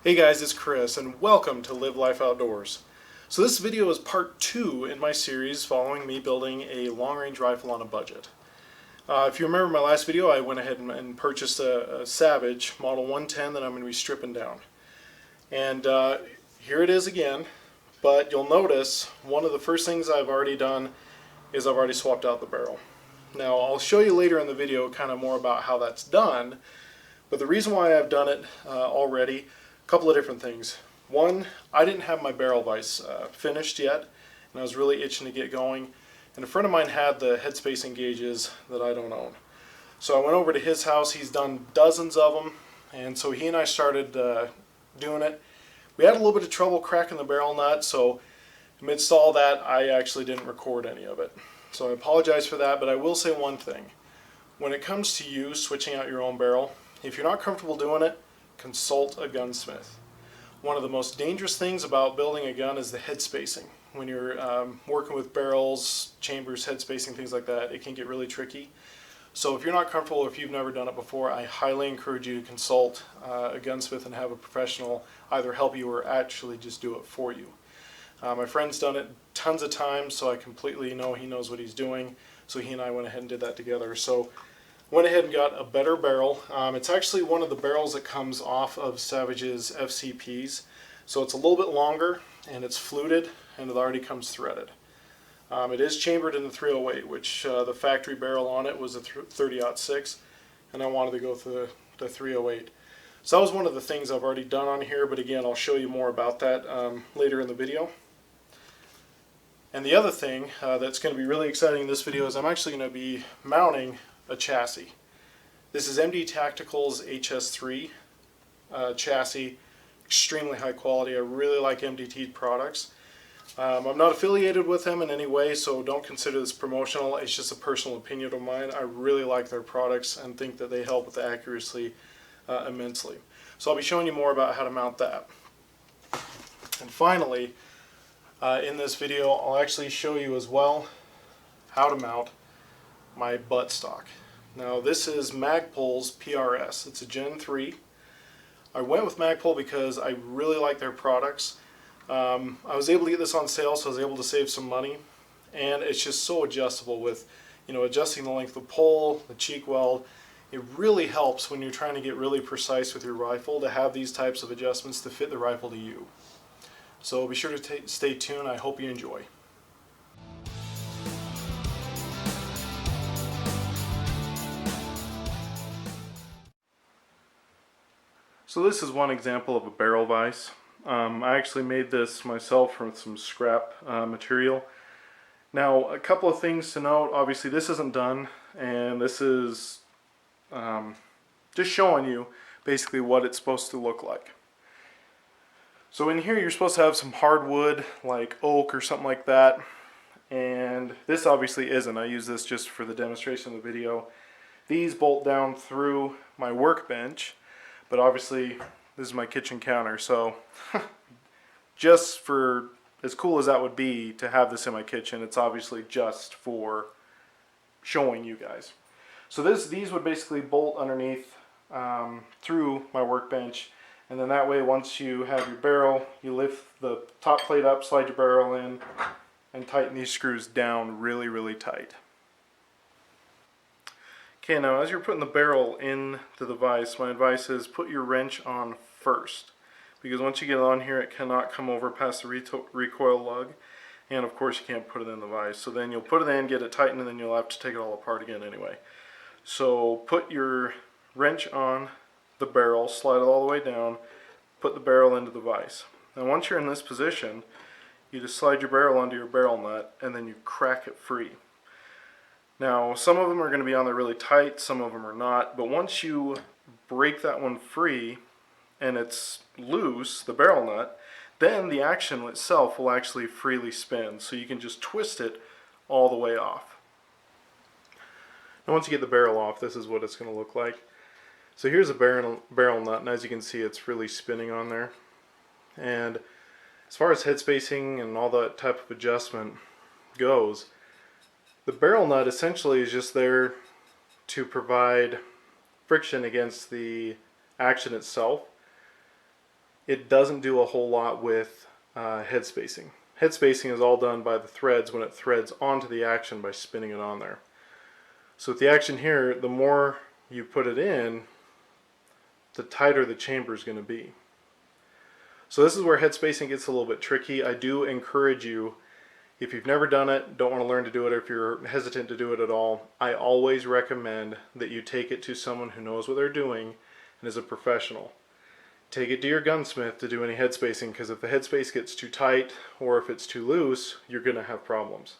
Hey guys, it's Chris and welcome to Live Life Outdoors. So this video is part 2 in my series following me building a long-range rifle on a budget. If you remember my last video, I went ahead and purchased a Savage Model 110 that I'm going to be stripping down. And here it is again, but you'll notice one of the first things I've already done is I've already swapped out the barrel. Now I'll show you later in the video kind of more about how that's done, but the reason why I've done it already, a couple of different things. One, I didn't have my barrel vise finished yet, and I was really itching to get going. And a friend of mine had the head spacing gauges that I don't own. So I went over to his house. He's done dozens of them, and so he and I started doing it. We had a little bit of trouble cracking the barrel nut, so amidst all that, I actually didn't record any of it. So I apologize for that, but I will say one thing. When it comes to you switching out your own barrel, if you're not comfortable doing it, consult a gunsmith. One of the most dangerous things about building a gun is the head spacing. When you're working with barrels, chambers, head spacing, things like that, it can get really tricky. So if you're not comfortable or if you've never done it before, I highly encourage you to consult a gunsmith and have a professional either help you or actually just do it for you. My friend's done it tons of times, so I completely know he knows what he's doing. So he and I went ahead and did that together. So went ahead and got a better barrel. It's actually one of the barrels that comes off of Savage's FCPs. So it's a little bit longer and it's fluted and it already comes threaded. It is chambered in the 308, which the factory barrel on it was a 30-06, and I wanted to go for the 308. So that was one of the things I've already done on here, but again, I'll show you more about that later in the video. And the other thing that's going to be really exciting in this video is I'm actually going to be mounting a chassis. This is MD Tactical's HS3 chassis, extremely high quality. I really like MDT products. I'm not affiliated with them in any way, so don't consider this promotional. It's just a personal opinion of mine. I really like their products and think that they help with the accuracy immensely. So I'll be showing you more about how to mount that. And finally, in this video, I'll actually show you as well how to mount my buttstock. Now this is Magpul's PRS. It's a Gen 3. I went with Magpul because I really like their products. I was able to get this on sale, so I was able to save some money, and it's just so adjustable with, adjusting the length of the pole, the cheek weld. It really helps when you're trying to get really precise with your rifle to have these types of adjustments to fit the rifle to you. So be sure to stay tuned. I hope you enjoy. So this is one example of a barrel vise. I actually made this myself from some scrap material. Now, a couple of things to note. Obviously this isn't done, and this is just showing you basically what it's supposed to look like. So in here you're supposed to have some hardwood like oak or something like that, and this obviously isn't. I use this just for the demonstration of the video. These bolt down through my workbench, but obviously this is my kitchen counter, so just for as cool as that would be to have this in my kitchen, it's obviously just for showing you guys. So these would basically bolt underneath through my workbench, and then that way once you have your barrel, you lift the top plate up, slide your barrel in, and tighten these screws down really, really tight. Okay, now as you're putting the barrel into the vise, my advice is put your wrench on first, because once you get it on here it cannot come over past the recoil lug, and of course you can't put it in the vise. So then you'll put it in, get it tightened, and then you'll have to take it all apart again anyway. So put your wrench on the barrel, slide it all the way down, put the barrel into the vise. Now once you're in this position, you just slide your barrel onto your barrel nut and then you crack it free. Now some of them are going to be on there really tight, some of them are not, but once you break that one free and it's loose, the barrel nut, then the action itself will actually freely spin, so you can just twist it all the way off. Now once you get the barrel off, this is what it's going to look like. So here's a barrel nut, and as you can see it's really spinning on there. And as far as head spacing and all that type of adjustment goes, the barrel nut essentially is just there to provide friction against the action itself. it doesn't do a whole lot with head spacing. Head spacing is all done by the threads when it threads onto the action by spinning it on there. So with the action here, the more you put it in, the tighter the chamber is going to be. So this is where head spacing gets a little bit tricky. I do encourage you, if you've never done it, don't want to learn to do it, or if you're hesitant to do it at all, I always recommend that you take it to someone who knows what they're doing and is a professional. Take it to your gunsmith to do any head spacing, because if the head space gets too tight or if it's too loose, you're going to have problems.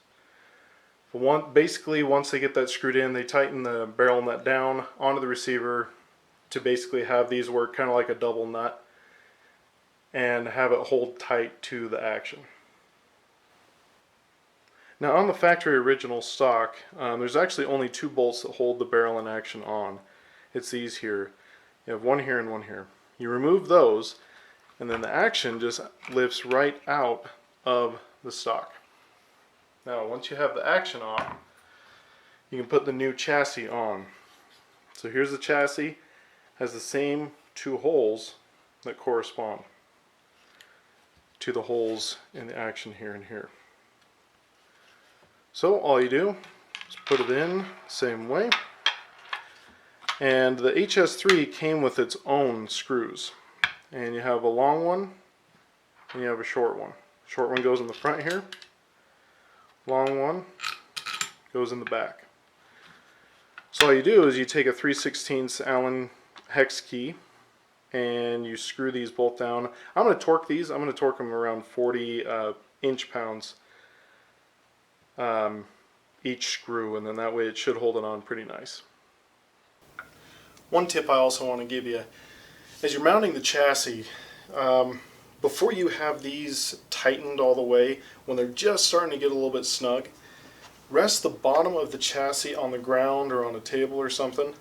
Basically, once they get that screwed in, they tighten the barrel nut down onto the receiver to basically have these work kind of like a double nut and have it hold tight to the action. Now on the factory original stock, there's actually only 2 bolts that hold the barrel and action on. It's these here. You have one here and one here. You remove those, and then the action just lifts right out of the stock. Now once you have the action off, you can put the new chassis on. So here's the chassis, has the same 2 holes that correspond to the holes in the action here and here. So all you do is put it in the same way. And the HS3 came with its own screws. And you have a long one and you have a short one. Short one goes in the front here. Long one goes in the back. So all you do is you take a 3/16 Allen hex key and you screw these both down. I'm going to torque these. I'm going to torque them around 40 inch-pounds each screw, and then that way it should hold it on pretty nice. One tip I also want to give you, as you're mounting the chassis, before you have these tightened all the way, when they're just starting to get a little bit snug, rest the bottom of the chassis on the ground or on a table or something.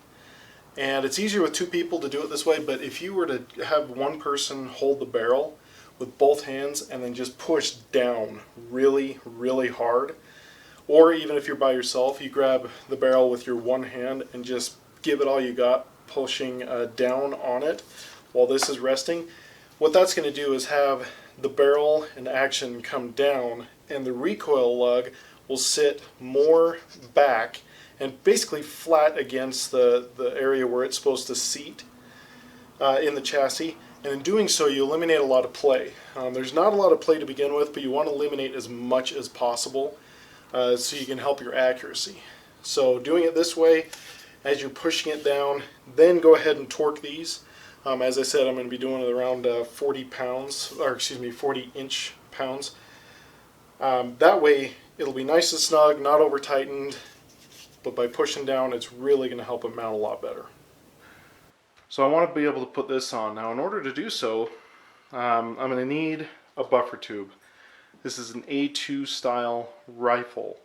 And it's easier with 2 people to do it this way, but if you were to have one person hold the barrel with both hands and then just push down really, really hard, or even if you're by yourself, you grab the barrel with your one hand and just give it all you got, pushing down on it while this is resting. What that's going to do is have the barrel and action come down, and the recoil lug will sit more back and basically flat against the area where it's supposed to seat in the chassis. And in doing so, you eliminate a lot of play. There's not a lot of play to begin with, but you want to eliminate as much as possible so you can help your accuracy. So doing it this way, as you're pushing it down, then go ahead and torque these. As I said, I'm going to be doing it around 40 inch-pounds. That way it'll be nice and snug, not over tightened, but by pushing down it's really going to help it mount a lot better. So I want to be able to put this on. Now in order to do so, I'm going to need a buffer tube. This is an A2 style rifle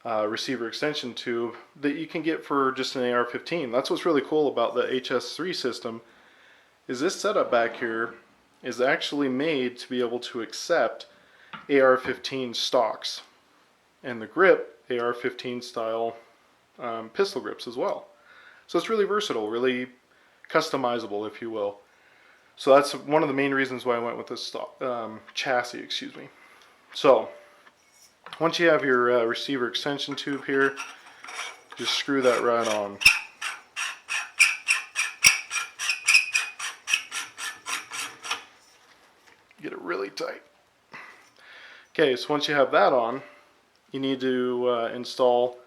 receiver extension tube that you can get for just an AR-15. That's what's really cool about the HS3 system, is this setup back here is actually made to be able to accept AR-15 stocks, and the grip AR-15 style pistol grips as well. So it's really versatile, really customizable, if you will. So that's one of the main reasons why I went with this chassis, excuse me. So once you have your receiver extension tube here, just screw that right on. Get it really tight. Okay, so once you have that on, you need to install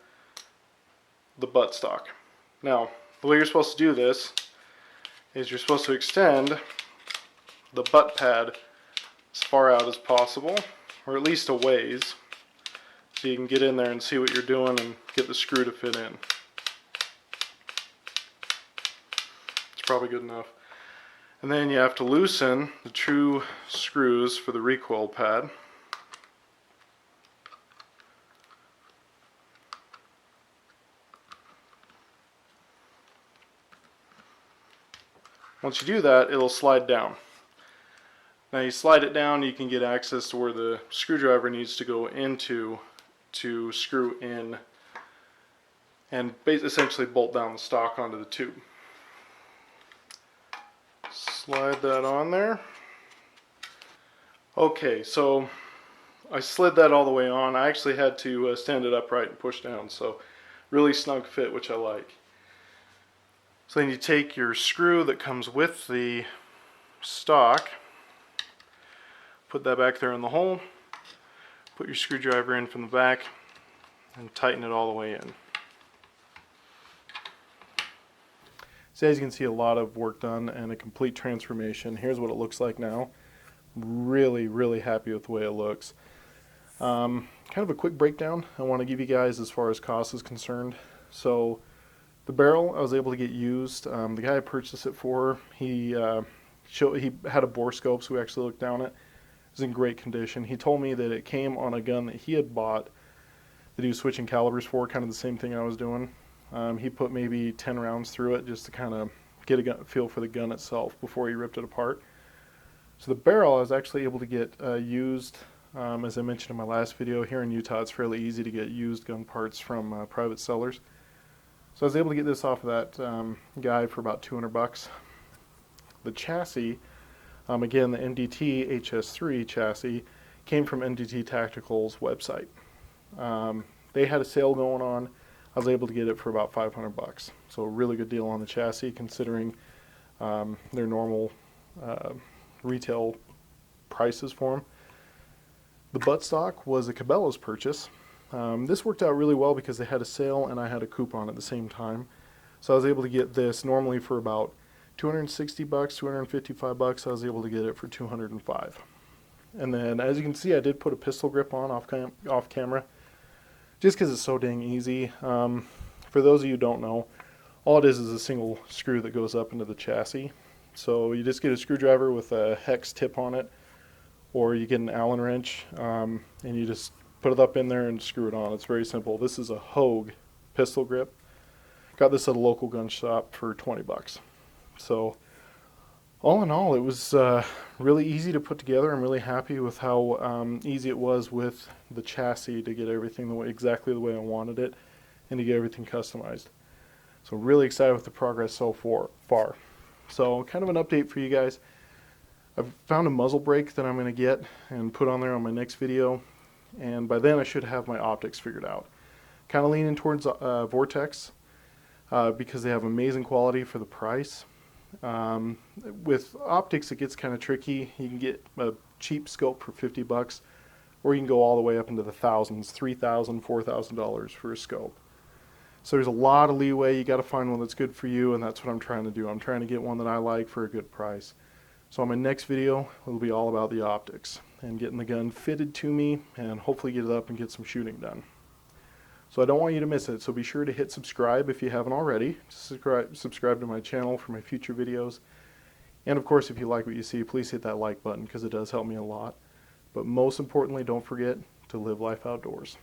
the buttstock. Now, the way you're supposed to do this is you're supposed to extend the butt pad as far out as possible, or at least a ways, so you can get in there and see what you're doing and get the screw to fit in. It's probably good enough. And then you have to loosen the true screws for the recoil pad. Once you do that, it'll slide down. Now you slide it down, you can get access to where the screwdriver needs to go into to screw in and essentially bolt down the stock onto the tube. Slide that on there. Okay, so I slid that all the way on. I actually had to stand it upright and push down, so really snug fit, which I like. So then you take your screw that comes with the stock, put that back there in the hole, put your screwdriver in from the back, and tighten it all the way in. So as you can see, a lot of work done and a complete transformation. Here's what it looks like now. Really, really happy with the way it looks. Kind of a quick breakdown I want to give you guys as far as cost is concerned. So the barrel I was able to get used. The guy I purchased it for, he had a bore scope, so we actually looked down it. It was in great condition. He told me that it came on a gun that he had bought that he was switching calibers for, kind of the same thing I was doing. He put maybe 10 rounds through it just to kind of get a feel for the gun itself before he ripped it apart. So the barrel I was actually able to get used, as I mentioned in my last video. Here in Utah it's fairly easy to get used gun parts from private sellers. So I was able to get this off of that guy for about 200 bucks. The chassis, again the MDT HS3 chassis, came from MDT Tactical's website. They had a sale going on. I was able to get it for about 500 bucks. So a really good deal on the chassis considering their normal retail prices for them. The buttstock was a Cabela's purchase. This worked out really well because they had a sale and I had a coupon at the same time. So I was able to get this normally for about 260 bucks, 255 bucks. I was able to get it for 205. And then as you can see, I did put a pistol grip on off camera just because it's so dang easy. For those of you who don't know, all it is a single screw that goes up into the chassis. So you just get a screwdriver with a hex tip on it, or you get an Allen wrench, and you just put it up in there and screw it on. It's very simple. This is a Hogue Pistol Grip. Got this at a local gun shop for 20 bucks. So all in all, it was really easy to put together. I'm really happy with how easy it was with the chassis to get everything exactly the way I wanted it and to get everything customized. So really excited with the progress so far. So kind of an update for you guys. I've found a muzzle brake that I'm going to get and put on there on my next video, and by then I should have my optics figured out. Kind of leaning towards Vortex because they have amazing quality for the price. With optics it gets kind of tricky. You can get a cheap scope for 50 bucks, or you can go all the way up into the thousands, $3,000, $4,000 for a scope. So there's a lot of leeway. You got to find one that's good for you, and that's what I'm trying to do. I'm trying to get one that I like for a good price. So on my next video, it'll be all about the optics and getting the gun fitted to me and hopefully get it up and get some shooting done. So I don't want you to miss it, so be sure to hit subscribe if you haven't already. Subscribe to my channel for my future videos. And of course, if you like what you see, please hit that like button because it does help me a lot. But most importantly, don't forget to live life outdoors.